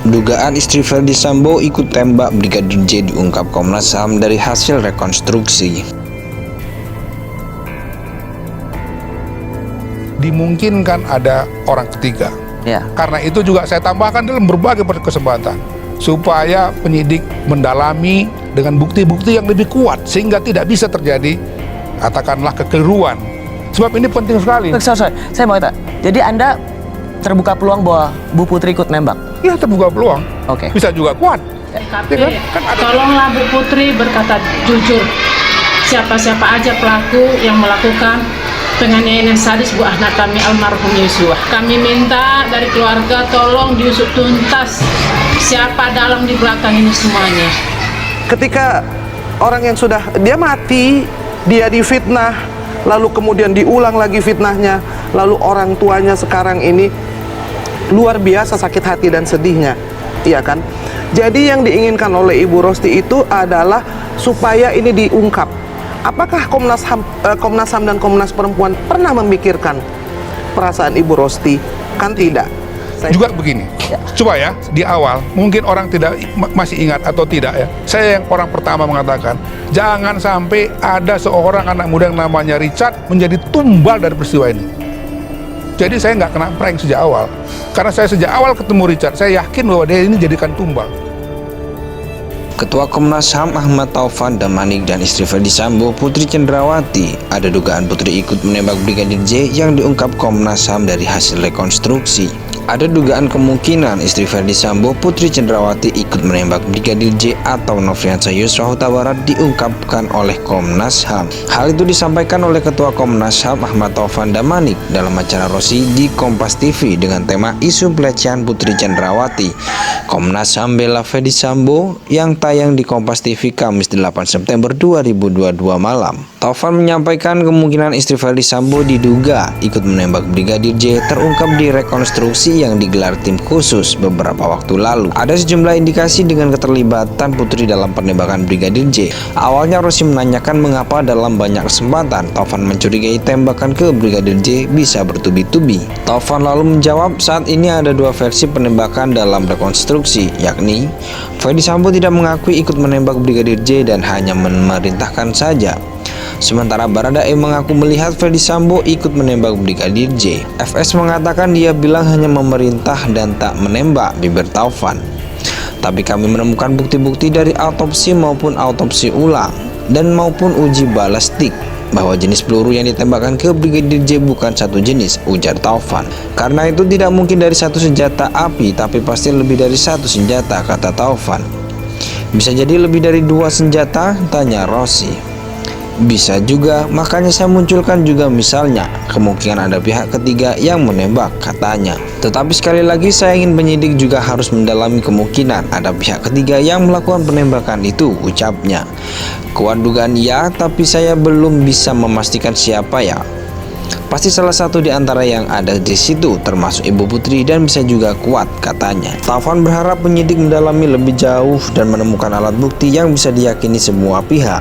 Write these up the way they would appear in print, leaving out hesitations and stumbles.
Dugaan istri Ferdy Sambo ikut tembak Brigadir J diungkap Komnas HAM dari hasil rekonstruksi. Dimungkinkan ada orang ketiga. Ya. Karena itu juga saya tambahkan dalam berbagai kesempatan supaya penyidik mendalami dengan bukti-bukti yang lebih kuat sehingga tidak bisa terjadi katakanlah kekeliruan. Sebab ini penting sekali. Sorry, saya mau tanya. Jadi Anda terbuka peluang bahwa Bu Putri ikut nembak? Ya, terbuka peluang. Oke. Bisa juga kuat. Tolonglah Bu Putri berkata jujur. Siapa-siapa aja pelaku yang melakukan penganiayaan sadis Bu anak kami almarhum Yosua. Kami minta dari keluarga tolong diusut tuntas siapa dalam di belakang ini semuanya. Ketika orang yang sudah dia mati, dia difitnah, lalu kemudian diulang lagi fitnahnya, lalu orang tuanya sekarang ini luar biasa sakit hati dan sedihnya, iya kan? Jadi yang diinginkan oleh Ibu Rosti itu adalah supaya ini diungkap. Apakah Komnas HAM dan Komnas Perempuan pernah memikirkan perasaan Ibu Rosti? Kan tidak. Juga begini, coba ya, di awal mungkin orang tidak masih ingat atau tidak ya. Saya yang orang pertama mengatakan, jangan sampai ada seorang anak muda yang namanya Richard menjadi tumbal dari peristiwa ini. Jadi saya nggak kena prank sejak awal. Karena saya sejak awal ketemu Richard, saya yakin bahwa dia ini jadikan tumbal. Ketua Komnas HAM Ahmad Taufan Damanik dan istri Ferdy Sambo, Putri Cendrawati, ada dugaan Putri ikut menembak Brigadir J yang diungkap Komnas HAM dari hasil rekonstruksi. Ada dugaan kemungkinan istri Ferdy Sambo, Putri Cendrawati ikut menembak Brigadir J atau Nofriansah Yosua Huta Barat diungkapkan oleh Komnas HAM. Hal itu disampaikan oleh Ketua Komnas HAM Ahmad Taufan Damanik dalam acara Rosi di Kompas TV dengan tema isu pelecehan Putri Cendrawati. Komnas HAM bela Ferdy Sambo yang tayang di Kompas TV Kamis 8 September 2022 malam. Taufan menyampaikan kemungkinan istri Ferdy Sambo diduga ikut menembak Brigadir J terungkap di rekonstruksi yang digelar tim khusus beberapa waktu lalu. Ada sejumlah indikasi dengan keterlibatan Putri dalam penembakan Brigadir J. Awalnya Rosi menanyakan mengapa dalam banyak kesempatan Taufan mencurigai tembakan ke Brigadir J bisa bertubi-tubi. Taufan lalu menjawab saat ini ada dua versi penembakan dalam rekonstruksi, yakni Ferdy Sambo tidak mengakui ikut menembak Brigadir J dan hanya memerintahkan saja. Sementara Baradae mengaku melihat Ferdy Sambo ikut menembak Brigadir J. FS mengatakan dia bilang hanya memerintah dan tak menembak, bibir Taufan. Tapi kami menemukan bukti-bukti dari autopsi maupun autopsi ulang dan maupun uji balistik bahwa jenis peluru yang ditembakkan ke Brigadir J bukan satu jenis, ujar Taufan. Karena itu tidak mungkin dari satu senjata api, tapi pasti lebih dari satu senjata, kata Taufan. Bisa jadi lebih dari dua senjata, tanya Rosi. Bisa juga, makanya saya munculkan juga misalnya kemungkinan ada pihak ketiga yang menembak, katanya. Tetapi sekali lagi saya ingin penyidik juga harus mendalami kemungkinan ada pihak ketiga yang melakukan penembakan itu, ucapnya. Kuat dugaan ya, tapi saya belum bisa memastikan siapa ya. Pasti salah satu di antara yang ada di situ, termasuk Ibu Putri, dan bisa juga kuat, katanya. Taufan berharap penyidik mendalami lebih jauh dan menemukan alat bukti yang bisa diyakini semua pihak.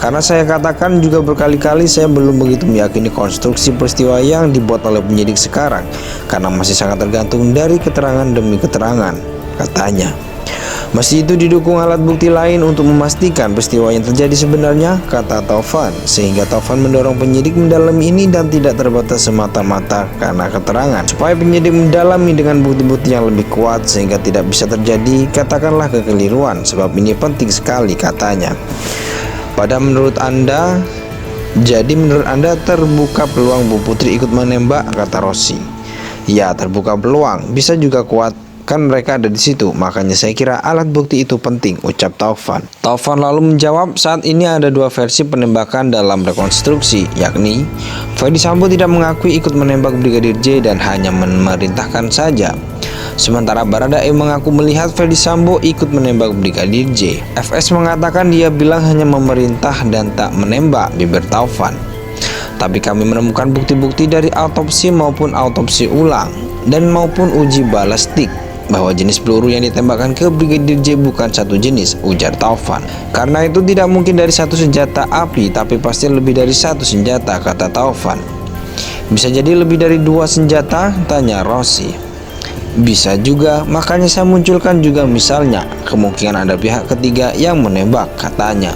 Karena saya katakan juga berkali-kali saya belum begitu meyakini konstruksi peristiwa yang dibuat oleh penyidik sekarang, karena masih sangat tergantung dari keterangan demi keterangan, katanya. Meski itu didukung alat bukti lain untuk memastikan peristiwa yang terjadi sebenarnya, kata Taufan, sehingga Taufan mendorong penyidik mendalami ini dan tidak terbatas semata-mata karena keterangan, supaya penyidik mendalami dengan bukti-bukti yang lebih kuat sehingga tidak bisa terjadi katakanlah kekeliruan, sebab ini penting sekali, katanya. Menurut Anda terbuka peluang Bu Putri ikut menembak, kata Rosi. Ya, terbuka peluang, bisa juga kuat. Kan mereka ada di situ, makanya saya kira alat bukti itu penting, ucap Taufan. Taufan lalu menjawab saat ini ada dua versi penembakan dalam rekonstruksi, yakni Ferdy Sambo tidak mengakui ikut menembak Brigadir J dan hanya memerintahkan saja. Sementara Baradae mengaku melihat Ferdy Sambo ikut menembak Brigadir J. FS mengatakan dia bilang hanya memerintah dan tak menembak, bibir Taufan. Tapi kami menemukan bukti-bukti dari autopsi maupun autopsi ulang dan maupun uji balistik bahwa jenis peluru yang ditembakkan ke Brigadir J bukan satu jenis, ujar Taufan. Karena itu tidak mungkin dari satu senjata api, tapi pasti lebih dari satu senjata, kata Taufan. Bisa jadi lebih dari dua senjata, tanya Rosi. Bisa juga, makanya saya munculkan juga misalnya kemungkinan ada pihak ketiga yang menembak, katanya.